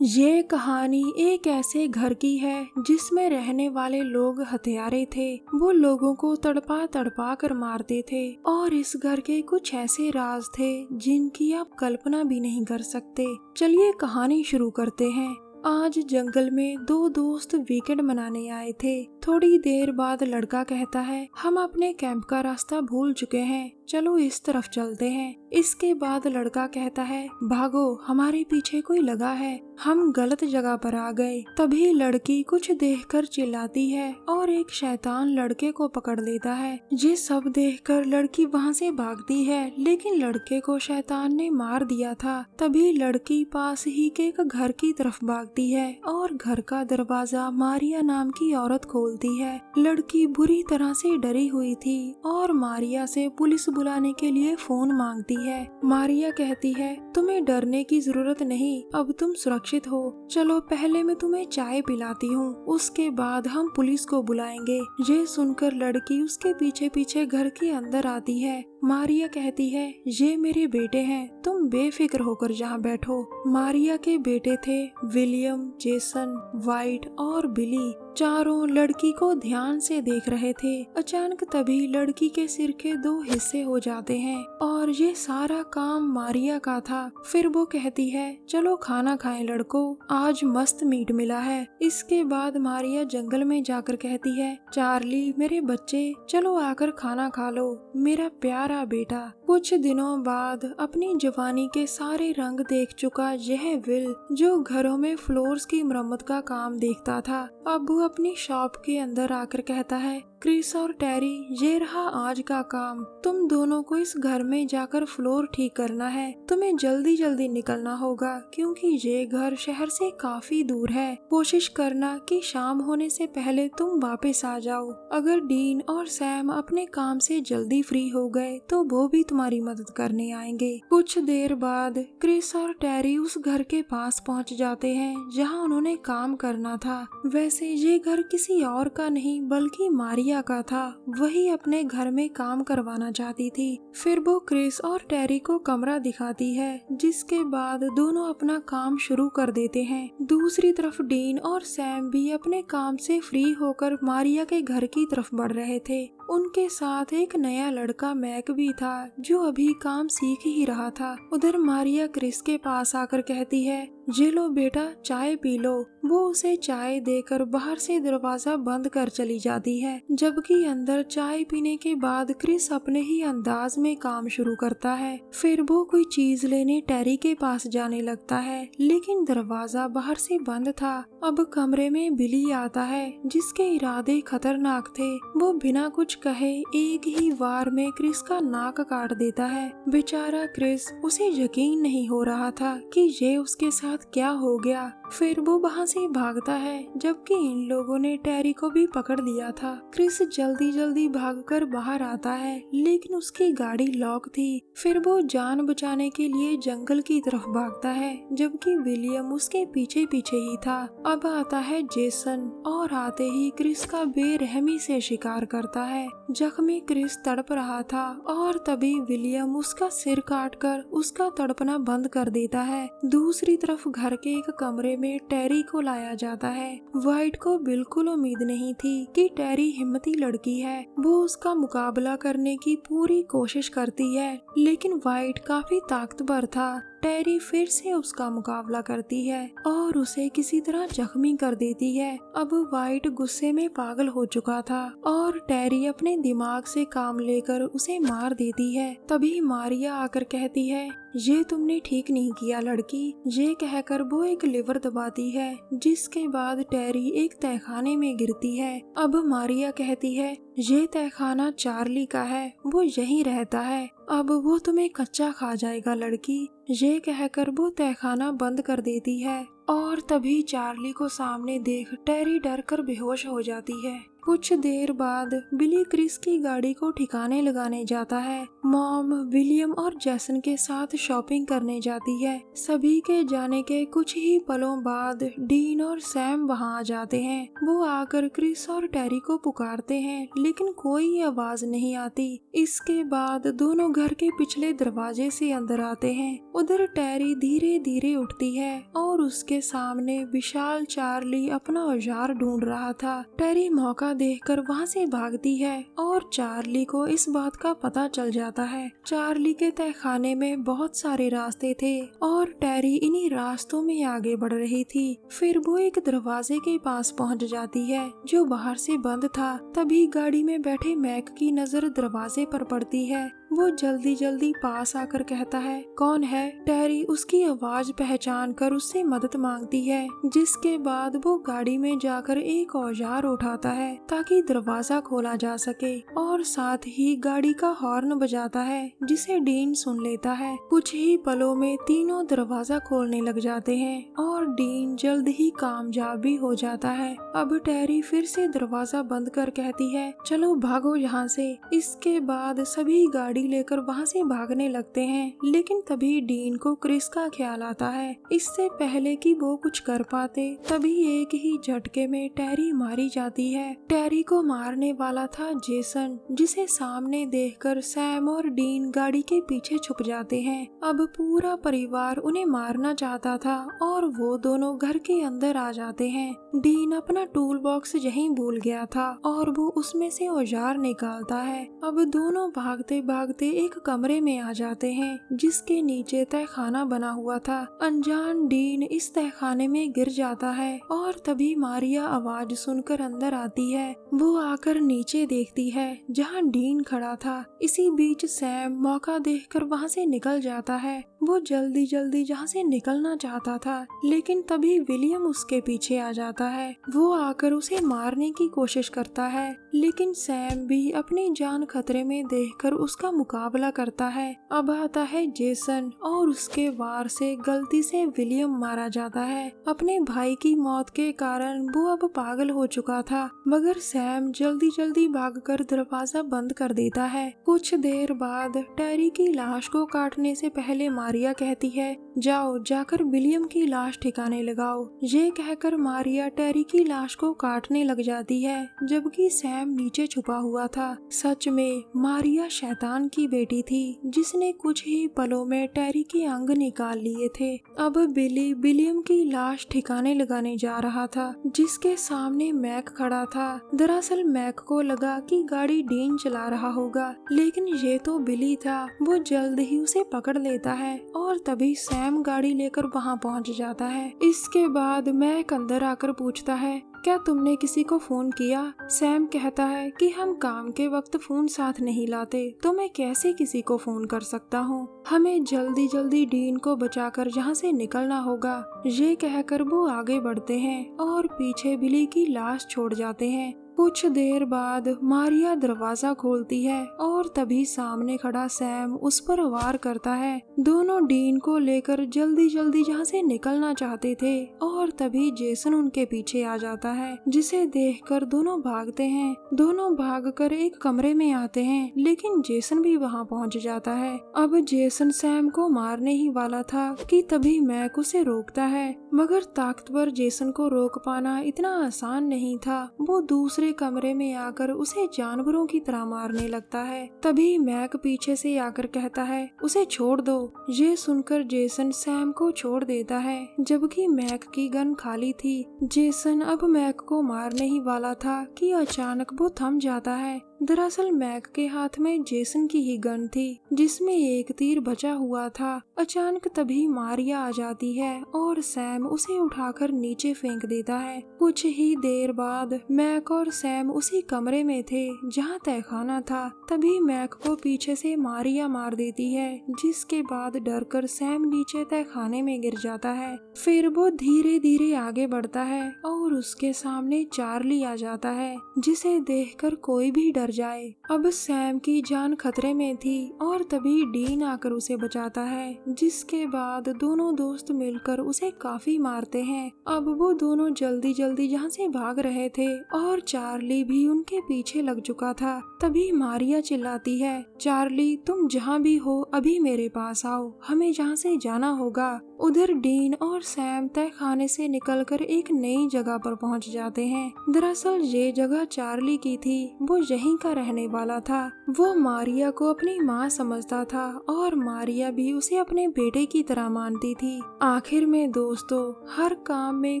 ये कहानी एक ऐसे घर की है जिसमें रहने वाले लोग हत्यारे थे। वो लोगों को तड़पा तड़पा कर मारते थे और इस घर के कुछ ऐसे राज थे जिनकी आप कल्पना भी नहीं कर सकते। चलिए कहानी शुरू करते हैं। आज जंगल में दो दोस्त वीकेंड मनाने आए थे। थोड़ी देर बाद लड़का कहता है, हम अपने कैंप का रास्ता भूल चुके हैं, चलो इस तरफ चलते हैं। इसके बाद लड़का कहता है, भागो हमारे पीछे कोई लगा है, हम गलत जगह पर आ गए। तभी लड़की कुछ देखकर चिल्लाती है और एक शैतान लड़के को पकड़ लेता है। ये सब देखकर लड़की वहाँ से भागती है, लेकिन लड़के को शैतान ने मार दिया था। तभी लड़की पास ही के एक घर की तरफ भागती है और घर का दरवाजा मारिया नाम की औरत खोलती है। लड़की बुरी तरह से डरी हुई थी और मारिया से पुलिस बुलाने के लिए फोन मांगती है। मारिया कहती है, तुम्हें डरने की जरूरत नहीं, अब तुम सुरक्षित हो। चलो पहले मैं तुम्हें चाय पिलाती हूँ, उसके बाद हम पुलिस को बुलाएंगे। ये सुनकर लड़की उसके पीछे पीछे घर के अंदर आती है। मारिया कहती है, ये मेरे बेटे हैं, तुम बेफिक्र होकर यहाँ बैठो। मारिया के बेटे थे विलियम, जेसन, वाइट और बिली। चारों लड़की को ध्यान से देख रहे थे। अचानक तभी लड़की के सिर के दो हिस्से हो जाते हैं और ये सारा काम मारिया का था। फिर वो कहती है, चलो खाना खाएं लड़कों, आज मस्त मीट मिला है। इसके बाद मारिया जंगल में जाकर कहती है, चार्ली मेरे बच्चे, चलो आकर खाना खा लो, मेरा प्यारा बेटा। कुछ दिनों बाद अपनी जवानी के सारे रंग देख चुका यह विल, जो घरों में फ्लोर्स की मरम्मत का काम देखता था, अब वो अपनी शॉप के अंदर आकर कहता है, क्रिस और टेरी, ये रहा आज का काम। तुम दोनों को इस घर में जाकर फ्लोर ठीक करना है। तुम्हें जल्दी जल्दी निकलना होगा क्योंकि ये घर शहर से काफी दूर है। कोशिश करना कि शाम होने से पहले तुम वापस आ जाओ। अगर डीन और सैम अपने काम से जल्दी फ्री हो गए तो वो भी तुम्हारी मदद करने आएंगे। कुछ देर बाद क्रिस और टेरी उस घर के पास पहुँच जाते हैं जहाँ उन्होंने काम करना था। वैसे ये घर किसी और का नहीं बल्कि मारिया का था। वही अपने घर में काम करवाना चाहती थी। फिर वो क्रिस और टेरी को कमरा दिखाती है, जिसके बाद दोनों अपना काम शुरू कर देते हैं। दूसरी तरफ डीन और सैम भी अपने काम से फ्री होकर मारिया के घर की तरफ बढ़ रहे थे। उनके साथ एक नया लड़का मैक भी था जो अभी काम सीख ही रहा था। उधर मारिया क्रिस के पास आकर कहती है, ये लो बेटा चाय पी लो। वो उसे चाय देकर बाहर से दरवाजा बंद कर चली जाती है, जबकि अंदर चाय पीने के बाद क्रिस अपने ही अंदाज में काम शुरू करता है। फिर वो कोई चीज लेने टेरी के पास जाने लगता है, लेकिन दरवाजा बाहर से बंद था। अब कमरे में बिली आता है जिसके इरादे खतरनाक थे। वो बिना कुछ कहे एक ही वार में क्रिस का नाक काट देता है। बेचारा क्रिस, उसे यकीन नहीं हो रहा था कि ये उसके साथ क्या हो गया। फिर वो वहाँ से भागता है, जबकि इन लोगों ने टेरी को भी पकड़ लिया था। क्रिस जल्दी जल्दी भागकर बाहर आता है, लेकिन उसकी गाड़ी लॉक थी। फिर वो जान बचाने के लिए जंगल की तरफ भागता है, जबकि विलियम उसके पीछे पीछे ही था। अब आता है जेसन और आते ही क्रिस का बेरहमी से शिकार करता है। जख्मी क्रिस तड़प रहा था और तभी विलियम उसका सिर काटकर उसका तड़पना बंद कर देता है। दूसरी तरफ घर के एक कमरे में टेरी को लाया जाता है। वाइट को बिल्कुल उम्मीद नहीं थी कि टेरी हिम्मती लड़की है। वो उसका मुकाबला करने की पूरी कोशिश करती है, लेकिन वाइट काफी ताकतवर था। टेरी फिर से उसका मुकाबला करती है और उसे किसी तरह जख्मी कर देती है। अब वाइट गुस्से में पागल हो चुका था और टेरी अपने दिमाग से काम लेकर उसे मार देती है। तभी मारिया आकर कहती है, ये तुमने ठीक नहीं किया लड़की। ये कहकर वो एक लिवर दबाती है, जिसके बाद टेरी एक तहखाने में गिरती है। अब मारिया कहती है, ये तहखाना चार्ली का है, वो यहीं रहता है, अब वो तुम्हें कच्चा खा जाएगा लड़की। ये कहकर वो तहखाना बंद कर देती है और तभी चार्ली को सामने देख टेरी डर कर बेहोश हो जाती है। कुछ देर बाद बिली क्रिस की गाड़ी को ठिकाने लगाने जाता है। मॉम विलियम और जैसन के साथ शॉपिंग करने जाती है। सभी के जाने के कुछ ही पलों बाद डीन और सैम वहां आ जाते हैं। वो आकर क्रिस और टेरी को पुकारते हैं, लेकिन कोई आवाज नहीं आती। इसके बाद दोनों घर के पिछले दरवाजे से अंदर आते हैं। उधर टेरी धीरे धीरे उठती है और उसके के सामने विशाल चार्ली अपना औजार ढूंढ रहा था। टेरी मौका देखकर वहाँ से भागती है और चार्ली को इस बात का पता चल जाता है। चार्ली के तहखाने में बहुत सारे रास्ते थे और टेरी इन्हीं रास्तों में आगे बढ़ रही थी। फिर वो एक दरवाजे के पास पहुँच जाती है जो बाहर से बंद था। तभी गाड़ी में बैठे मैक की नजर दरवाजे पर पड़ती है। वो जल्दी जल्दी पास आकर कहता है, कौन है? टेरी उसकी आवाज पहचान कर उससे मदद मांगती है, जिसके बाद वो गाड़ी में जाकर एक औजार उठाता है ताकि दरवाजा खोला जा सके और साथ ही गाड़ी का हॉर्न बजाता है जिसे डीन सुन लेता है। कुछ ही पलों में तीनों दरवाजा खोलने लग जाते हैं और डीन जल्द ही कामयाब भी हो जाता है। अब टेरी फिर से दरवाजा बंद कर कहती है, चलो भागो यहाँ से। इसके बाद सभी गाड़ी लेकर वहाँ से भागने लगते हैं, लेकिन तभी डीन को क्रिस का ख्याल आता है। इससे पहले कि वो कुछ कर पाते तभी एक ही झटके में टेरी मारी जाती है। टेरी को मारने वाला था जेसन, जिसे सामने देखकर सैम और डीन गाड़ी के पीछे छुप जाते हैं। अब पूरा परिवार उन्हें मारना चाहता था और वो दोनों घर के अंदर आ जाते हैं। डीन अपना टूल बॉक्स यहीं भूल गया था और वो उसमें से औजार निकालता है। अब दोनों भागते भागते एक कमरे में आ जाते हैं जिसके नीचे तहखाना बना हुआ था। अनजान डीन इस तहखाने में गिर जाता है और तभी मारिया आवाज सुनकर अंदर आती है। वो आकर नीचे देखती है जहाँ डीन खड़ा था। इसी बीच सैम मौका देखकर वहाँ से निकल जाता है। वो जल्दी जल्दी जहाँ से निकलना चाहता था, लेकिन तभी विलियम उसके पीछे आ जाता है। वो आकर उसे मारने की कोशिश करता है, लेकिन सैम भी अपनी जान खतरे में देखकर उसका मुकाबला करता है। अब आता है जेसन और उसके वार से गलती से विलियम मारा जाता है। अपने भाई की मौत के कारण वो अब पागल हो चुका था, मगर सैम जल्दी जल्दी भागकर दरवाजा बंद कर देता है। कुछ देर बाद टेरी की लाश को काटने से पहले मारिया कहती है, जाओ जाकर विलियम की लाश ठिकाने लगाओ। ये कहकर मारिया टेरी की लाश को काटने लग जाती है, जबकि सैम नीचे छुपा हुआ था। सच में मारिया शैतान की बेटी थी जिसने कुछ ही पलों में टेरी के अंग निकाल लिए थे। अब बिली विलियम की लाश ठिकाने लगाने जा रहा था, जिसके सामने मैक खड़ा था। दरअसल मैक को लगा कि गाड़ी डीन चला रहा होगा, लेकिन ये तो बिली था। वो जल्द ही उसे पकड़ लेता है और तभी सैम गाड़ी लेकर वहाँ पहुँच जाता है। इसके बाद मैक अंदर आकर पूछता है, क्या तुमने किसी को फोन किया? सैम कहता है कि हम काम के वक्त फोन साथ नहीं लाते, तो मैं कैसे किसी को फोन कर सकता हूँ। हमें जल्दी जल्दी डीन को बचाकर यहाँ से निकलना होगा। ये कहकर वो आगे बढ़ते हैं और पीछे बिली की लाश छोड़ जाते हैं। कुछ देर बाद मारिया दरवाजा खोलती है और तभी सामने खड़ा सैम उस पर वार करता है। दोनों डीन को लेकर जल्दी जल्दी जहाँ से निकलना चाहते थे और तभी जेसन उनके पीछे आ जाता है, जिसे देखकर दोनों भागते हैं। दोनों भागकर एक कमरे में आते हैं, लेकिन जेसन भी वहाँ पहुँच जाता है। अब जेसन सैम को मारने ही वाला था कि तभी मैक उसे रोकता है, मगर ताकतवर जेसन को रोक पाना इतना आसान नहीं था। वो दूसरे कमरे में आकर उसे जानवरों की तरह मारने लगता है। तभी मैक पीछे से आकर कहता है, उसे छोड़ दो। ये सुनकर जेसन सैम को छोड़ देता है, जबकि मैक की गन खाली थी। जेसन अब मैक को मारने ही वाला था कि अचानक वो थम जाता है। दरअसल मैक के हाथ में जेसन की ही गन थी, जिसमें एक तीर बचा हुआ था। अचानक तभी मारिया आ जाती है और सैम उसे उठाकर नीचे फेंक देता है। कुछ ही देर बाद मैक और सैम उसी कमरे में थे जहाँ तहखाना था। तभी मैक को पीछे से मारिया मार देती है, जिसके बाद डरकर सैम नीचे तहखाने में गिर जाता है। फिर वो धीरे धीरे आगे बढ़ता है और उसके सामने चार्ली आ जाता है, जिसे देखकर कोई भी डर जाए। अब सैम की जान खतरे में थी और तभी डीन आकर उसे बचाता है, जिसके बाद दोनों दोस्त मिलकर उसे काफी मारते हैं। अब वो दोनों जल्दी जल्दी यहाँ से भाग रहे थे और चार्ली भी उनके पीछे लग चुका था। तभी मारिया चिल्लाती है, चार्ली तुम जहाँ भी हो अभी मेरे पास आओ, हमें जहाँ से जाना होगा। उधर डीन और सैम तय खाने से निकलकर एक नई जगह पर पहुंच जाते हैं। दरअसल ये जगह चार्ली की थी, वो यहीं का रहने वाला था। वो मारिया को अपनी माँ समझता था और मारिया भी उसे अपने बेटे की तरह मानती थी। आखिर में दोस्तों, हर काम में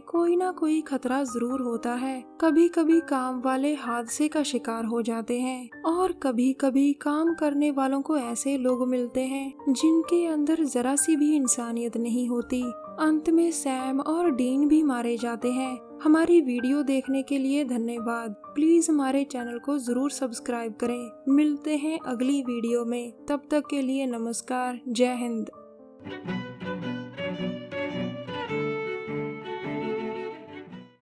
कोई ना कोई खतरा जरूर होता है। कभी कभी काम वाले हादसे का शिकार हो जाते हैं और कभी कभी काम करने वालों को ऐसे लोग मिलते हैं जिनके अंदर जरा सी भी इंसानियत नहीं होती। अंत में सैम और डीन भी मारे जाते हैं। हमारी वीडियो देखने के लिए धन्यवाद। प्लीज हमारे चैनल को जरूर सब्सक्राइब करें। मिलते हैं अगली वीडियो में, तब तक के लिए नमस्कार, जय हिंद।